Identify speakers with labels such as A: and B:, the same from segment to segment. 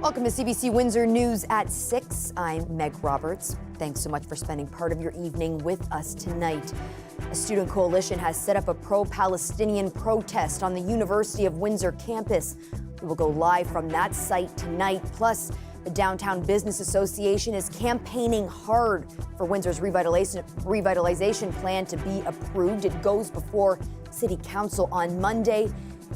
A: Welcome to CBC Windsor News at 6. I'm Meg Roberts. Thanks so much for spending part of your evening with us tonight. A student coalition has set up a pro-Palestinian protest on the University of Windsor campus. We will go live from that site tonight. Plus, the Downtown Business Association is campaigning hard for Windsor's revitalization plan to be approved. It goes before City Council on Monday.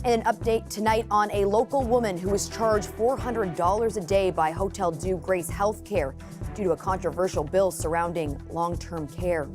A: And an update tonight on a local woman who was charged $400 a day by Hotel Dieu Grace Healthcare due to a controversial bill surrounding long-term care.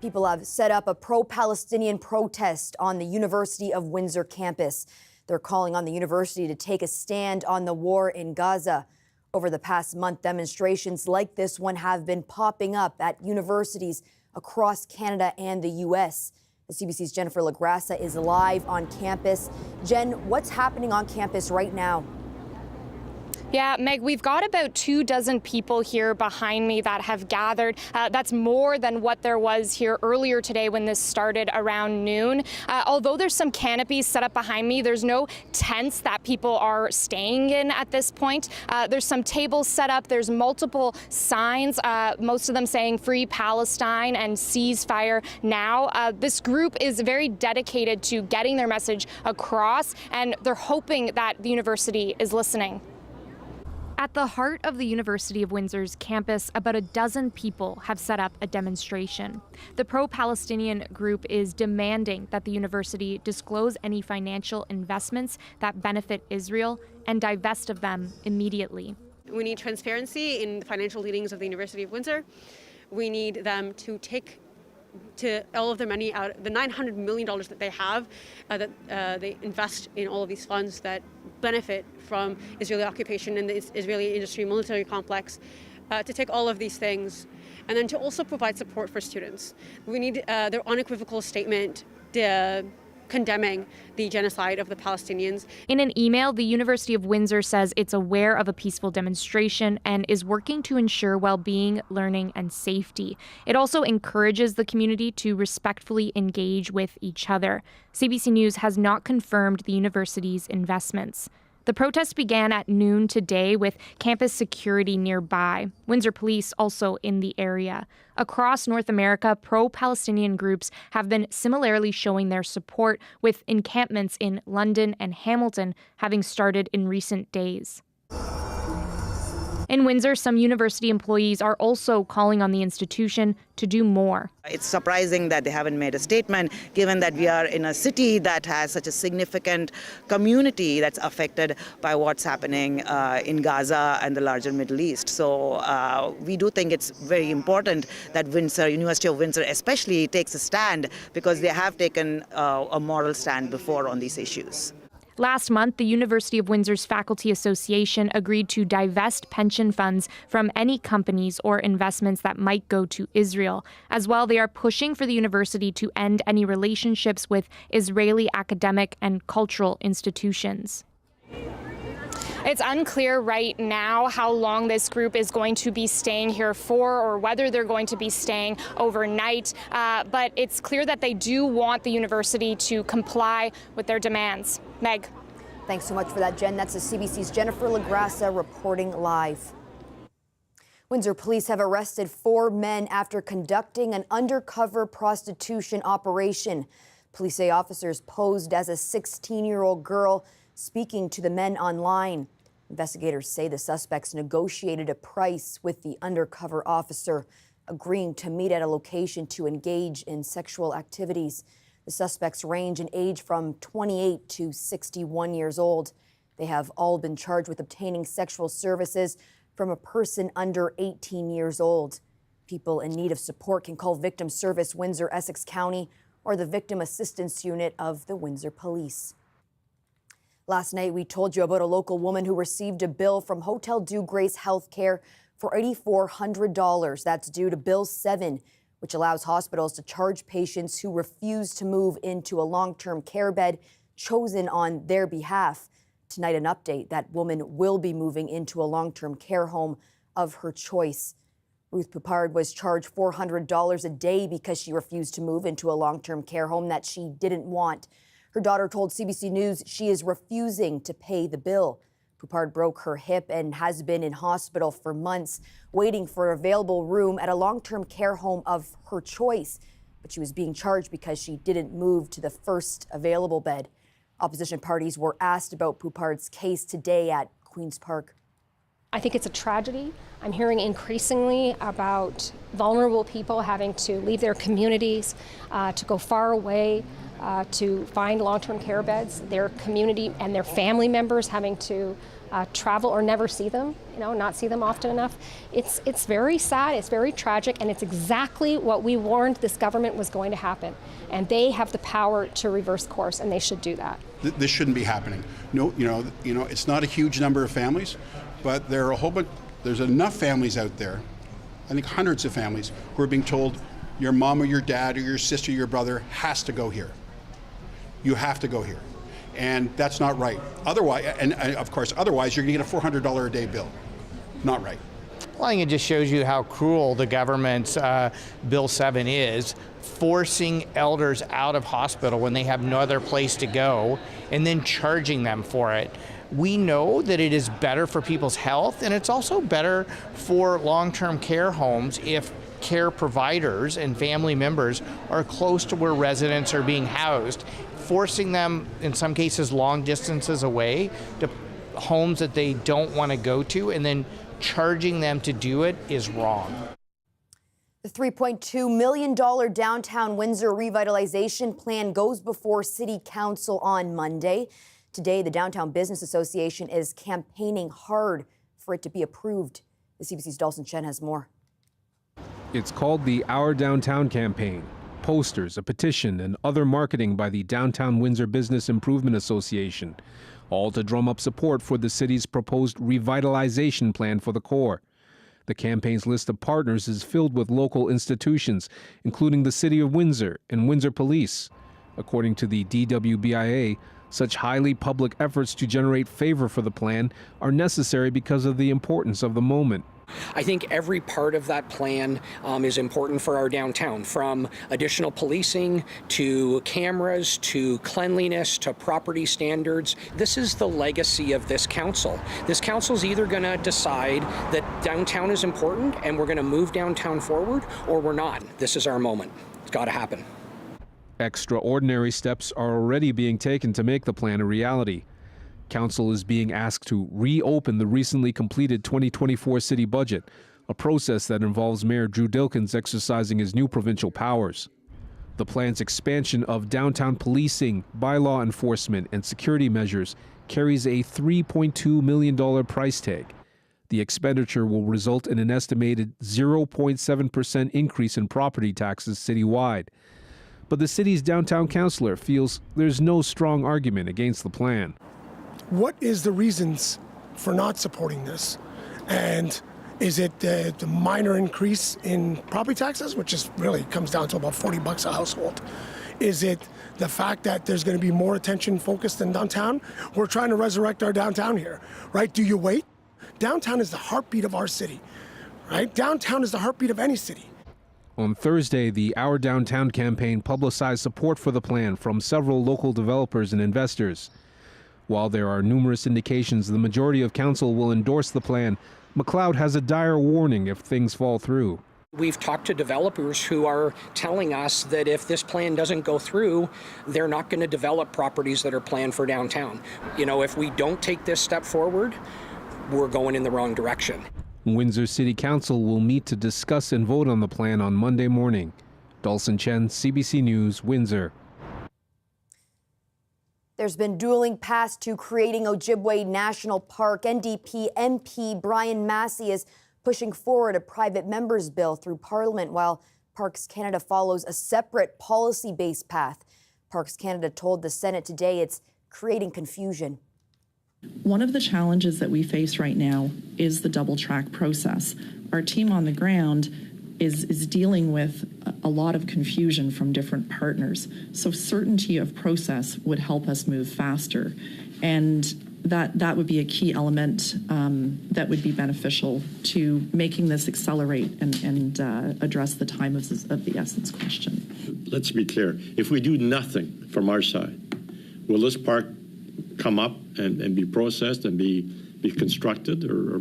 A: People have set up a pro-Palestinian protest on the University of Windsor campus. They're calling on the university to take a stand on the war in Gaza. Over the past month, demonstrations like this one have been popping up at universities across Canada and the U.S. The CBC's Jennifer LaGrassa is live on campus. Jen, what's happening on campus right now?
B: Yeah, Meg, we've got about 24 people here behind me that have gathered. That's more than what there was here earlier today when this started around noon. Although there's some canopies set up behind me, there's no tents that people are staying in at this point. There's some tables set up. There's multiple signs, most of them saying Free Palestine and Ceasefire Now. This group is very dedicated to getting their message across, and they're hoping that the university is listening. At the heart of the University of Windsor's campus, about a dozen people have set up a demonstration. The pro-Palestinian group is demanding that the university disclose any financial investments that benefit Israel and divest of them immediately.
C: We need transparency in the financial dealings of the University of Windsor. We need them to take all of their money out, the $900 million that they have, that they invest in all of these funds that benefit from Israeli occupation and the Israeli industry military complex, to take all of these things and then to also provide support for students. We need their unequivocal statement condemning the genocide of the Palestinians.
B: In an email, the University of Windsor says it's aware of a peaceful demonstration and is working to ensure well-being, learning, and safety. It also encourages the community to respectfully engage with each other. CBC News has not confirmed the university's investments. The protest began at noon today with campus security nearby. Windsor police also in the area. Across North America, pro-Palestinian groups have been similarly showing their support, with encampments in London and Hamilton having started in recent days. In Windsor, some university employees are also calling on the institution to do more.
D: It's surprising that they haven't made a statement, given that we are in a city that has such a significant community that's affected by what's happening in Gaza and the larger Middle East. So we do think it's very important that Windsor, University of Windsor especially, takes a stand, because they have taken a moral stand before on these issues.
B: Last month, the University of Windsor's Faculty Association agreed to divest pension funds from any companies or investments that might go to Israel. As well, they are pushing for the university to end any relationships with Israeli academic and cultural institutions. It's unclear right now how long this group is going to be staying here for, or whether they're going to be staying overnight. But it's clear that they do want the university to comply with their demands. Meg.
A: Thanks so much for that, Jen. That's the CBC's Jennifer LaGrassa reporting live. Windsor police have arrested 4 men after conducting an undercover prostitution operation. Police say officers posed as a 16-year-old girl speaking to the men online. Investigators say the suspects negotiated a price with the undercover officer, agreeing to meet at a location to engage in sexual activities. The suspects range in age from 28 to 61 years old. They have all been charged with obtaining sexual services from a person under 18 years old. People in need of support can call Victim Service Windsor, Essex County, or the Victim Assistance Unit of the Windsor Police. Last night, we told you about a local woman who received a bill from Hotel Dieu Grace Healthcare for $8,400. That's due to Bill 7, which allows hospitals to charge patients who refuse to move into a long-term care bed chosen on their behalf. Tonight, an update: that woman will be moving into a long-term care home of her choice. Ruth Poupard was charged $400 a day because she refused to move into a long-term care home that she didn't want. Her daughter told CBC News she is refusing to pay the bill. Poupard broke her hip and has been in hospital for months, waiting for an available room at a long-term care home of her choice. But she was being charged because she didn't move to the first available bed. Opposition parties were asked about Poupard's case today at Queen's Park.
E: I think it's a tragedy. I'm hearing increasingly about vulnerable people having to leave their communities, to go far away, to find long-term care beds, their community and their family members having to travel or never see them, not see them often enough. It's very sad, it's very tragic, and it's exactly what we warned this government was going to happen. And they have the power to reverse course, and they should do that.
F: This shouldn't be happening. No, it's not a huge number of families, but there are a whole bunch. There's enough families out there, I think hundreds of families, who are being told your mom or your dad or your sister or your brother has to go here. You have to go here. And that's not right. Otherwise, and of course, otherwise you're gonna get a $400 a day bill. Not right.
G: Well, I think it just shows you how cruel the government's Bill 7 is, forcing elders out of hospital when they have no other place to go and then charging them for it. We know that it is better for people's health, and it's also better for long-term care homes if care providers and family members are close to where residents are being housed. Forcing them, in some cases, long distances away to homes that they don't want to go to, and then charging them to do it is wrong.
A: The $3.2 million downtown Windsor revitalization plan goes before City Council on Monday. Today, the Downtown Business Association is campaigning hard for it to be approved. The CBC's Dalton Chen has more.
H: It's called the Our Downtown campaign. Posters, a petition, and other marketing by the Downtown Windsor Business Improvement Association, all to drum up support for the city's proposed revitalization plan for the core. The campaign's list of partners is filled with local institutions, including the City of Windsor and Windsor Police. According to the DWBIA, such highly public efforts to generate favor for the plan are necessary because of the importance of the moment.
I: I think every part of that plan is important for our downtown, from additional policing to cameras to cleanliness to property standards. This is the legacy of this council. This council's either going to decide that downtown is important and we're going to move downtown forward, or we're not. This is our moment. It's got to happen.
H: Extraordinary steps are already being taken to make the plan a reality. Council is being asked to reopen the recently completed 2024 city budget, a process that involves Mayor Drew Dilkins exercising his new provincial powers. The plan's expansion of downtown policing, bylaw enforcement, and security measures carries a $3.2 million price tag. The expenditure will result in an estimated 0.7% increase in property taxes citywide. But the city's downtown councillor feels there's no strong argument against the plan.
J: What is the reasons for not supporting this? And is it the minor increase in property taxes, which is really comes down to about $40 a household? Is it the fact that there's going to be more attention focused in downtown? We're trying to resurrect our downtown here, right? Do you wait? Downtown is the heartbeat of our city, right? Downtown is the heartbeat of any city.
H: On Thursday, the Our Downtown campaign publicized support for the plan from several local developers and investors. While there are numerous indications the majority of council will endorse the plan, McLeod has a dire warning if things fall through.
I: We've talked to developers who are telling us that if this plan doesn't go through, they're not going to develop properties that are planned for downtown. If we don't take this step forward, we're going in the wrong direction.
H: Windsor City Council will meet to discuss and vote on the plan on Monday morning. Dalton Chen, CBC News, Windsor.
A: There's been dueling paths to creating Ojibway National Park. NDP MP Brian Massey is pushing forward a private member's bill through Parliament, while Parks Canada follows a separate policy-based path. Parks Canada told the Senate today it's creating confusion.
K: One of the challenges that we face right now is the double track process. Our team on the ground is dealing with a lot of confusion from different partners. So certainty of process would help us move faster. And that would be a key element that would be beneficial to making this accelerate and address the time of the essence question.
L: Let's be clear. If we do nothing from our side, will this park come up and be processed and be be constructed or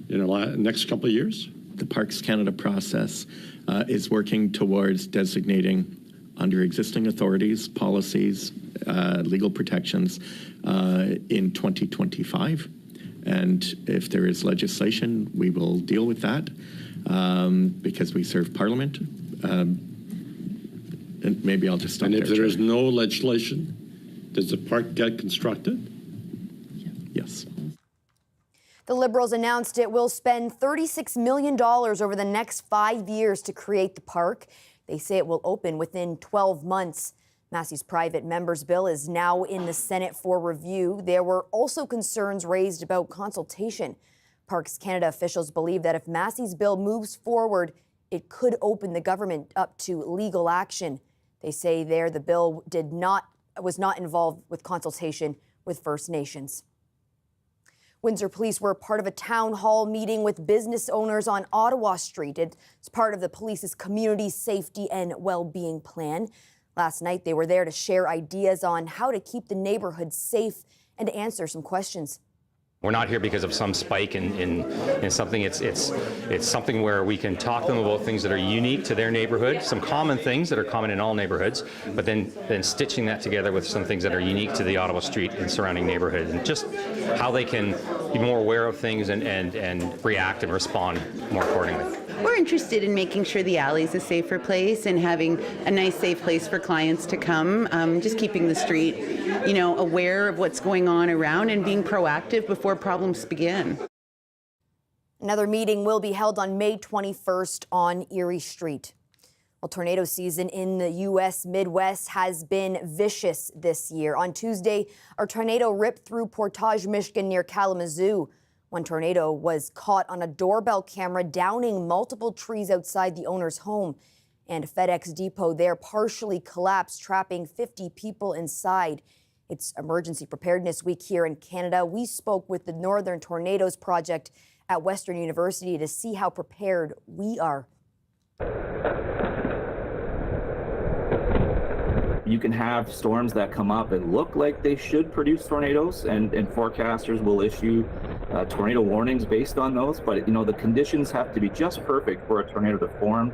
L: in the next couple of years?
M: The Parks Canada process is working towards designating under existing authorities, policies, legal protections in 2025. And if there is legislation, we will deal with that because we serve Parliament. And maybe I'll just stop there.
L: And if there is no legislation, does the park get constructed?
M: Yes.
A: The Liberals announced it will spend $36 million over the next 5 years to create the park. They say it will open within 12 months. Massey's private members bill is now in the Senate for review. There were also concerns raised about consultation. Parks Canada officials believe that if Massey's bill moves forward, it could open the government up to legal action. They say there the bill was not involved with consultation with First Nations. Windsor police were part of a town hall meeting with business owners on Ottawa Street. It's part of the police's community safety and well-being plan. Last night, they were there to share ideas on how to keep the neighborhood safe and to answer some questions.
N: We're not here because of some spike in something. It's something where we can talk to them about things that are unique to their neighborhood, some common things that are common in all neighborhoods, but then stitching that together with some things that are unique to the Ottawa Street and surrounding neighborhoods, and just how they can be more aware of things and react and respond more accordingly.
O: We're interested in making sure the alley is a safer place and having a nice, safe place for clients to come. Just keeping the street, aware of what's going on around and being proactive before problems begin.
A: Another meeting will be held on May 21st on Erie Street. Well, tornado season in the U.S. Midwest has been vicious this year. On Tuesday, a tornado ripped through Portage, Michigan near Kalamazoo. One tornado was caught on a doorbell camera downing multiple trees outside the owner's home. And a FedEx depot there partially collapsed, trapping 50 people inside. It's Emergency Preparedness Week here in Canada. We spoke with the Northern Tornadoes Project at Western University to see how prepared we are.
P: You can have storms that come up and look like they should produce tornadoes, and forecasters will issue tornado warnings based on those. But the conditions have to be just perfect for a tornado to form,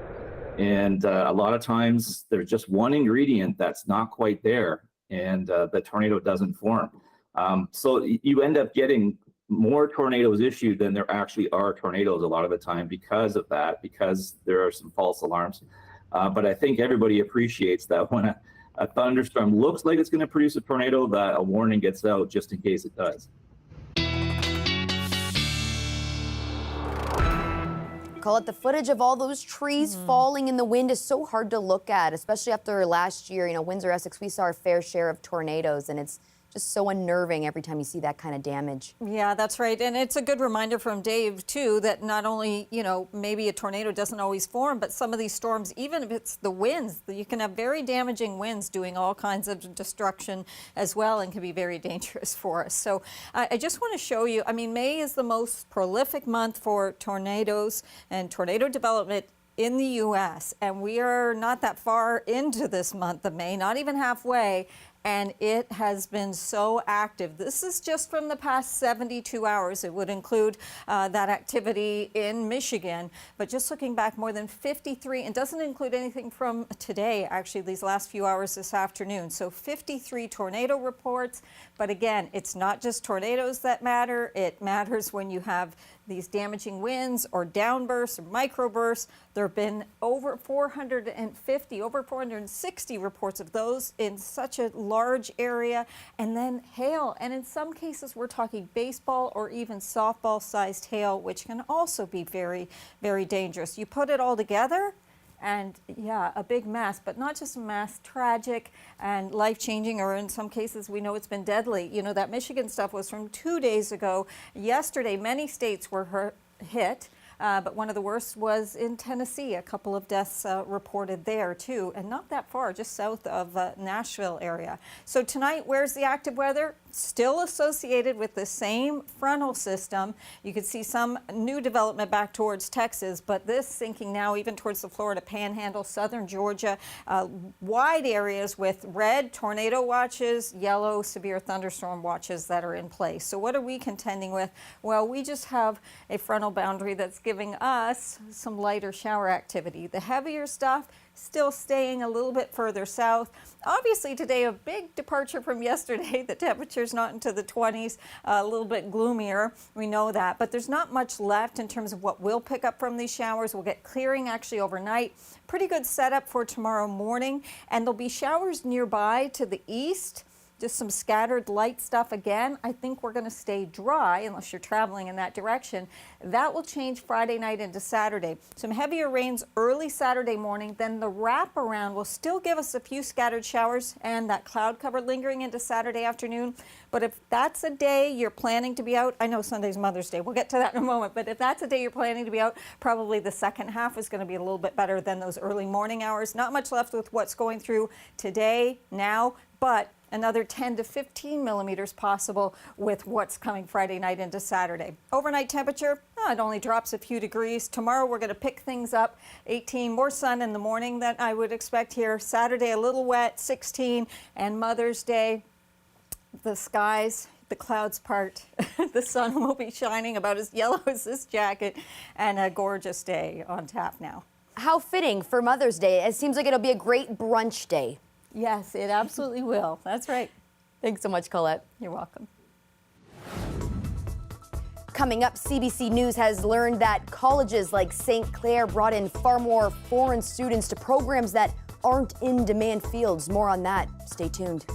P: and a lot of times there's just one ingredient that's not quite there, and the tornado doesn't form. So you end up getting more tornadoes issued than there actually are tornadoes a lot of the time because of that, because there are some false alarms. But I think everybody appreciates that when a thunderstorm looks like it's going to produce a tornado, that a warning gets out just in case it does.
A: Call it the footage of all those trees falling in the wind is so hard to look at, especially after last year. Windsor, Essex, we saw our fair share of tornadoes, and it's just so unnerving every time you see that kind of damage.
Q: Yeah, that's right. And it's a good reminder from Dave, too, that not only, maybe a tornado doesn't always form, but some of these storms, even if it's the winds, you can have very damaging winds doing all kinds of destruction as well and can be very dangerous for us. So I just want to show you, May is the most prolific month for tornadoes and tornado development in the U.S. And we are not that far into this month of May, not even halfway. And it has been so active. This is just from the past 72 hours. It would include that activity in Michigan. But just looking back, more than 53, and doesn't include anything from today, actually, these last few hours this afternoon. So 53 tornado reports. But again, it's not just tornadoes that matter. It matters when you have these damaging winds or downbursts or microbursts. There have been over 450, over 460 reports of those in such a large area, and then hail. And in some cases, we're talking baseball or even softball-sized hail, which can also be very, very dangerous. You put it all together, and yeah, a big mess, but not just a mess, tragic and life-changing, or in some cases, we know it's been deadly. That Michigan stuff was from 2 days ago. Yesterday, many states were hit. But one of the worst was in Tennessee. A couple of deaths reported there, too, and not that far, just south of Nashville area. So tonight, where's the active weather? still associated with the same frontal system. You could see some new development back towards Texas, but this sinking now even towards the Florida Panhandle, southern Georgia, wide areas with red tornado watches, yellow severe thunderstorm watches that are in place. So what are we contending with? Well, we just have a frontal boundary that's giving us some lighter shower activity. The heavier stuff still staying a little bit further south. Obviously today a big departure from yesterday. The temperature's not into the 20s, a little bit gloomier. We know that, but there's not much left in terms of what we'll pick up from these showers. We'll get clearing actually overnight. Pretty good setup for tomorrow morning, and there'll be showers nearby to the east. Just some scattered light stuff again. I think we're going to stay dry unless you're traveling in that direction. That will change Friday night into Saturday. Some heavier rains early Saturday morning. Then the wraparound will still give us a few scattered showers and that cloud cover lingering into Saturday afternoon. But if that's a day you're planning to be out, I know Sunday's Mother's Day. We'll get to that in a moment. But if that's a day you're planning to be out, probably the second half is going to be a little bit better than those early morning hours. Not much left with what's going through today, now, but another 10 to 15 millimeters possible with what's coming Friday night into Saturday. Overnight temperature, it only drops a few degrees. Tomorrow we're going to pick things up, 18, more sun in the morning than I would expect here. Saturday a little wet, 16, and Mother's Day, the skies, the clouds part. The sun will be shining about as yellow as this jacket, and a gorgeous day on tap now.
A: How fitting for Mother's Day. It seems like it'll be a great brunch day.
Q: Yes, it absolutely will. That's right.
A: Thanks so much, Colette.
Q: You're welcome.
A: Coming up, CBC News has learned that colleges like St. Clair brought in far more foreign students to programs that aren't in demand fields. More on that. Stay tuned.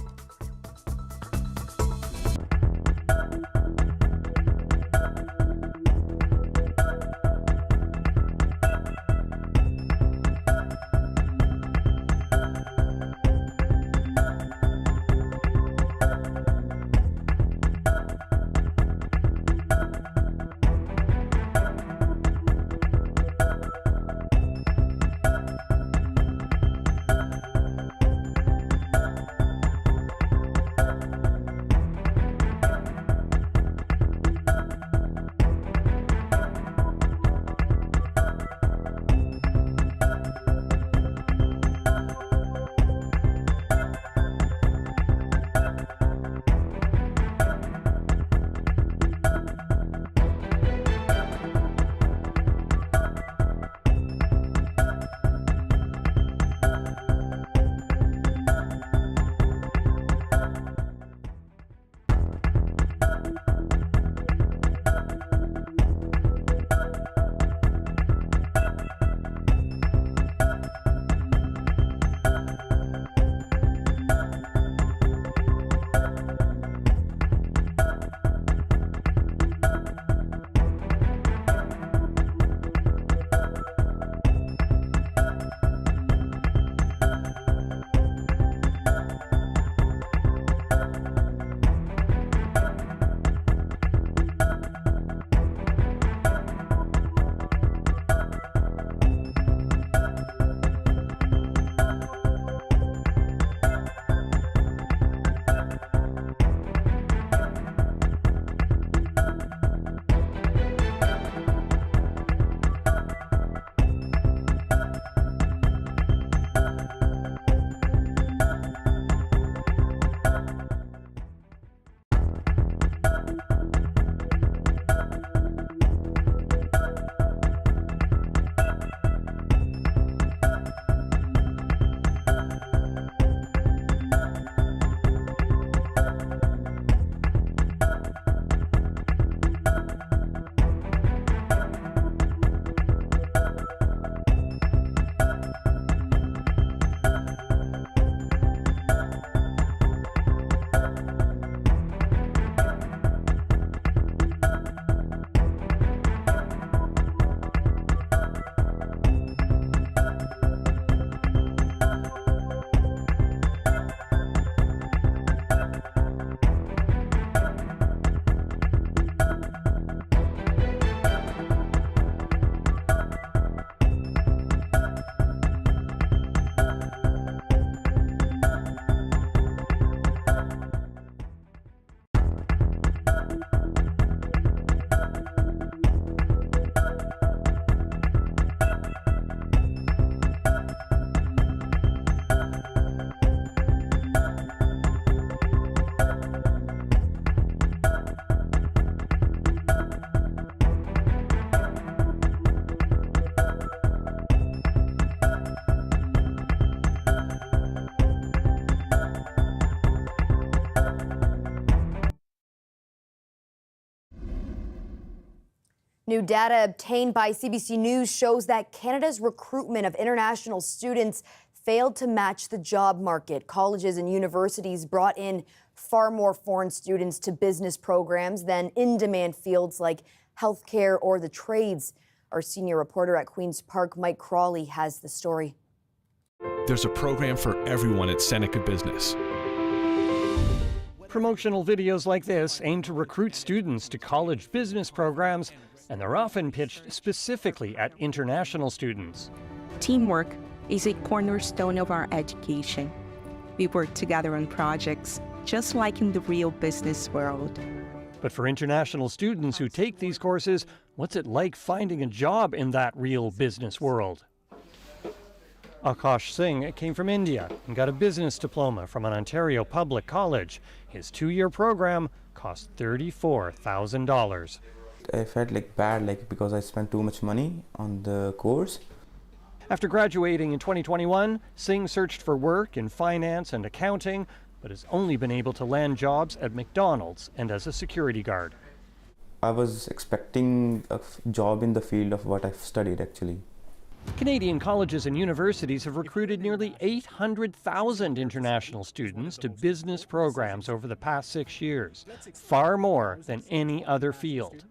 A: New data obtained by CBC News shows that Canada's recruitment of international students failed to match the job market. Colleges and universities brought in far more foreign students to business programs than in-demand fields like healthcare or the trades. Our senior reporter at Queen's Park, Mike Crawley, has the story.
R: There's a program for everyone at Seneca Business.
S: Promotional videos like this aim to recruit students to college business programs, and they're often pitched specifically at international students.
T: Teamwork is a cornerstone of our education. We work together on projects, just like in the real business world.
S: But for international students who take these courses, what's it like finding a job in that real business world? Akash Singh came from India and got a business diploma from an Ontario public college. His 2-year program cost $34,000.
U: I felt bad because I spent too much money on the course.
S: After graduating in 2021, Singh searched for work in finance and accounting, but has only been able to land jobs at McDonald's and as a security guard.
U: I was expecting a job in the field of what I've studied actually.
S: Canadian colleges and universities have recruited nearly 800,000 international students to business programs over the past 6 years, far more than any other field.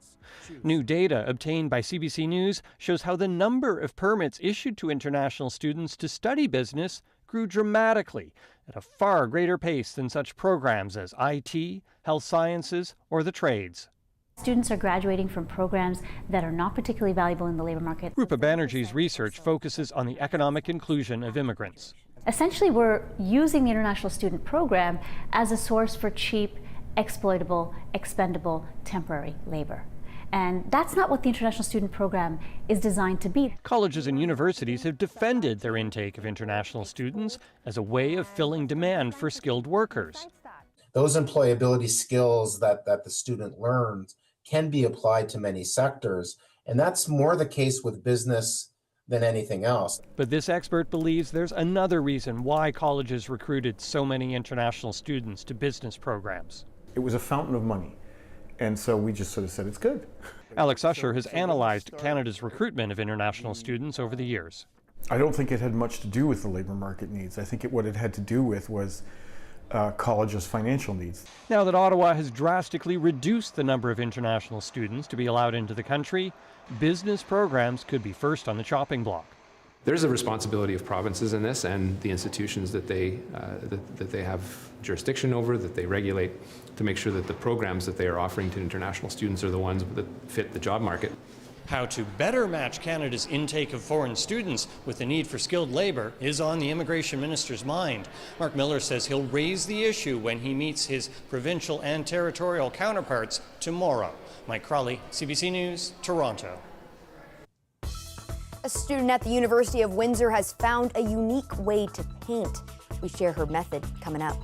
S: New data obtained by CBC News shows how the number of permits issued to international students to study business grew dramatically at a far greater pace than such programs as IT, health sciences, or the trades.
V: Students are graduating from programs that are not particularly valuable in the labor market.
S: Rupa Banerjee's research focuses on the economic inclusion of immigrants.
V: Essentially, we're using the international student program as a source for cheap, exploitable, expendable, temporary labor. And that's not what the international student program is designed to be.
S: Colleges and universities have defended their intake of international students as a way of filling demand for skilled workers.
W: Those employability skills that the student learns can be applied to many sectors, and that's more the case with business than anything else.
S: But this expert believes there's another reason why colleges recruited so many international students to business programs.
X: It was a fountain of money, and so we just sort of said it's good.
S: Alex Usher has analyzed Canada's recruitment of international students over the years.
X: I don't think it had much to do with the labor market needs. I think what it had to do with was colleges' financial needs.
S: Now that Ottawa has drastically reduced the number of international students to be allowed into the country, business programs could be first on the chopping block.
Y: There's a responsibility of provinces in this and the institutions that they have jurisdiction over, that they regulate, to make sure that the programs that they are offering to international students are the ones that fit the job market.
S: How to better match Canada's intake of foreign students with the need for skilled labor is on the immigration minister's mind. Mark Miller says he'll raise the issue when he meets his provincial and territorial counterparts tomorrow. Mike Crawley, CBC News, Toronto.
A: A student at the University of Windsor has found a unique way to paint. We share her method coming up.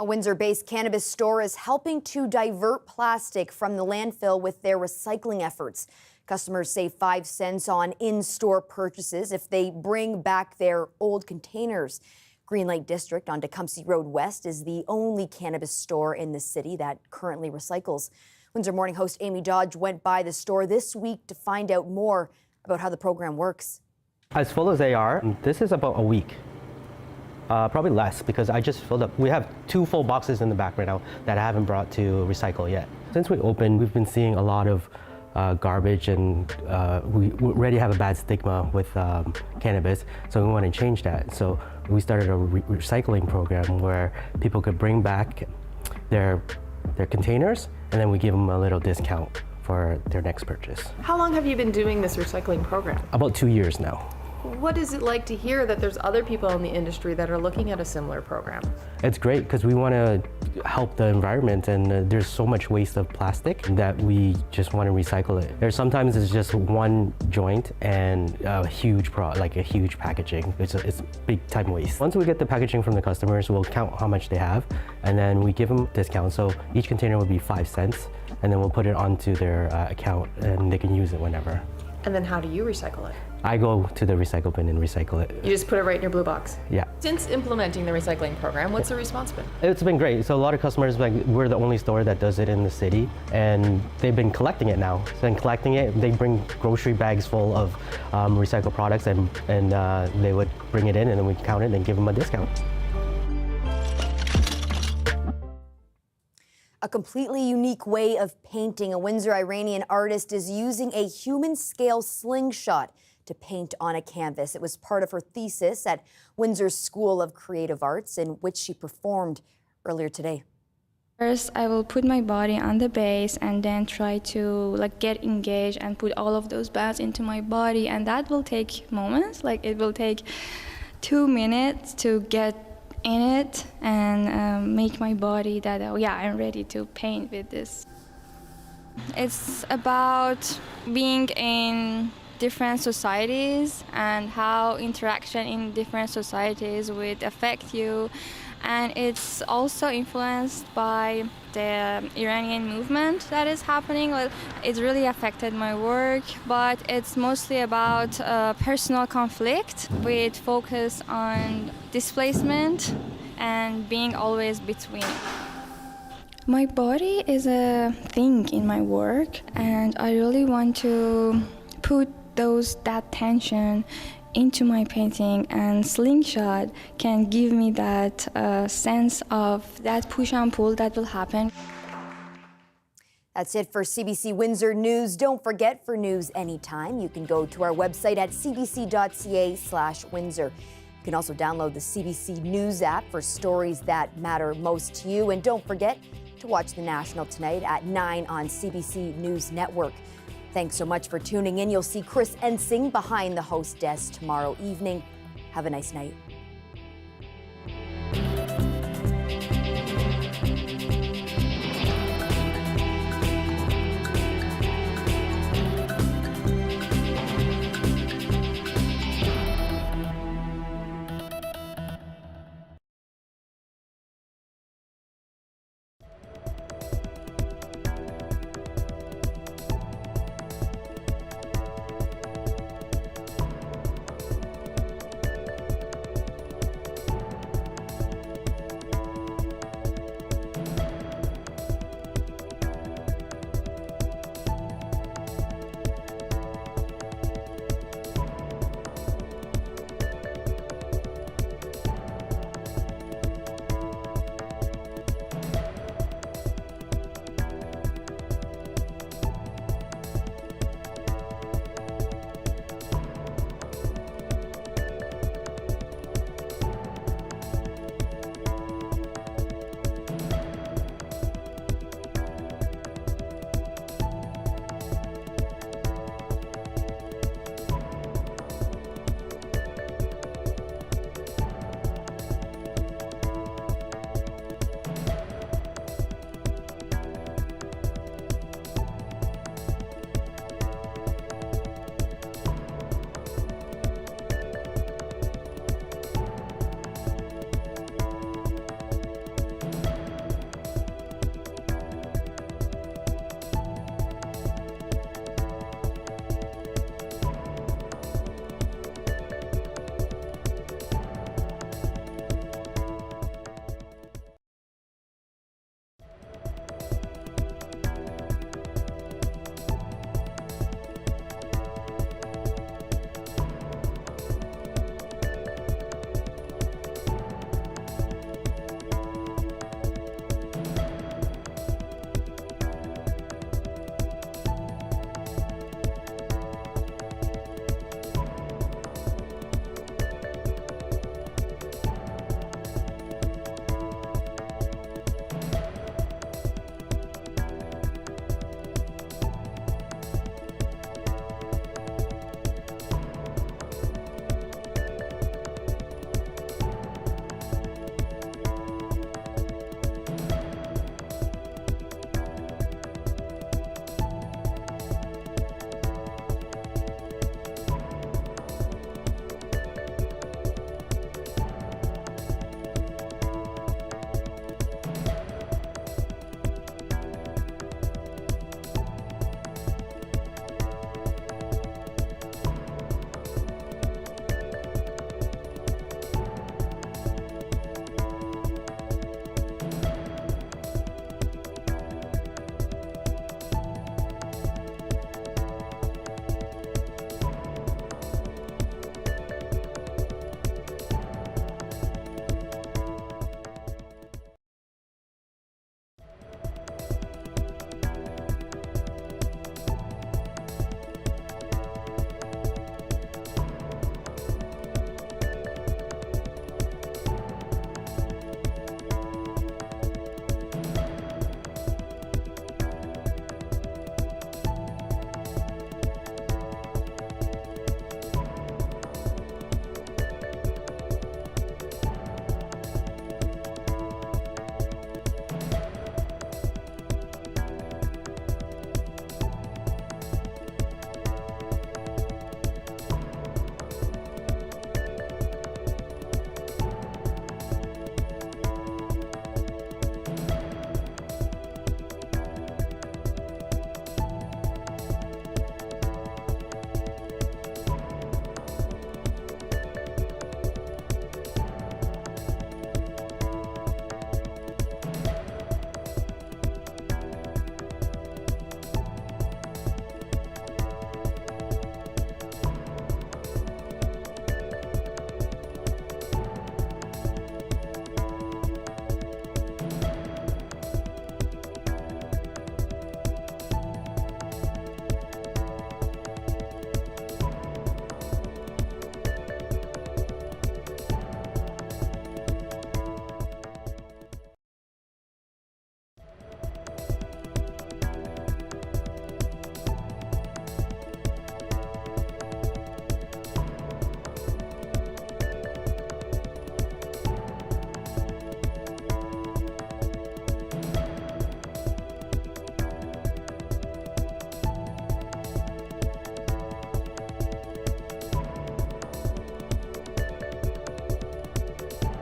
A: A Windsor-based cannabis store is helping to divert plastic from the landfill with their recycling efforts. Customers save 5 cents on in-store purchases if they bring back their old containers. Green Lake District on Tecumseh Road West is the only cannabis store in the city that currently recycles. Windsor Morning host Amy Dodge went by the store this week to find out more about how the program works.
B: As full as they are, this is about a week. Probably less, because I just filled up. We have 2 full boxes in the back right now that I haven't brought to recycle yet. Since we opened, we've been seeing a lot of garbage, and we already have a bad stigma with cannabis, so we want to change that. So we started a recycling program where people could bring back their containers, and then we give them a little discount for their next purchase.
C: How long have you been doing this recycling program?
B: About 2 years now.
C: What is it like to hear that there's other people in the industry that are looking at a similar program?
B: It's great because we want to help the environment, and there's so much waste of plastic that we just want to recycle it. There's sometimes it's just one joint and a huge packaging. It's big time waste. Once we get the packaging from the customers, we'll count how much they have, and then we give them discounts. So each container will be 5 cents, and then we'll put it onto their account, and they can use it whenever.
C: And then how do you recycle it?
B: I go to the recycle bin and recycle it.
C: You just put it right in your blue box?
B: Yeah.
C: Since implementing the recycling program, what's the response been?
B: It's been great. So a lot of customers, we're the only store that does it in the city, and they've been collecting it now. So in collecting it, they bring grocery bags full of recycled products, and they would bring it in, and then we count it and give them a discount.
A: A completely unique way of painting. A Windsor-Iranian artist is using a human-scale slingshot to paint on a canvas. It was part of her thesis at Windsor's School of Creative Arts, in which she performed earlier today.
D: First, I will put my body on the base and then try to get engaged and put all of those bands into my body, and that will take moments. It will take 2 minutes to get in it and make my body that, I'm ready to paint with this. It's about being in different societies and how interaction in different societies would affect you. And it's also influenced by the Iranian movement that is happening. It's really affected my work, but it's mostly about personal conflict with focus on displacement and being always between. My body is a thing in my work, and I really want to put that tension into my painting, and slingshot can give me that sense of that push and pull that will happen.
A: That's it for CBC Windsor News. Don't forget, for news anytime, you can go to our website at cbc.ca/Windsor. You can also download the CBC News app for stories that matter most to you. And don't forget to watch The National tonight at 9 on CBC News Network. Thanks so much for tuning in. You'll see Chris Ensing behind the host desk tomorrow evening. Have a nice night.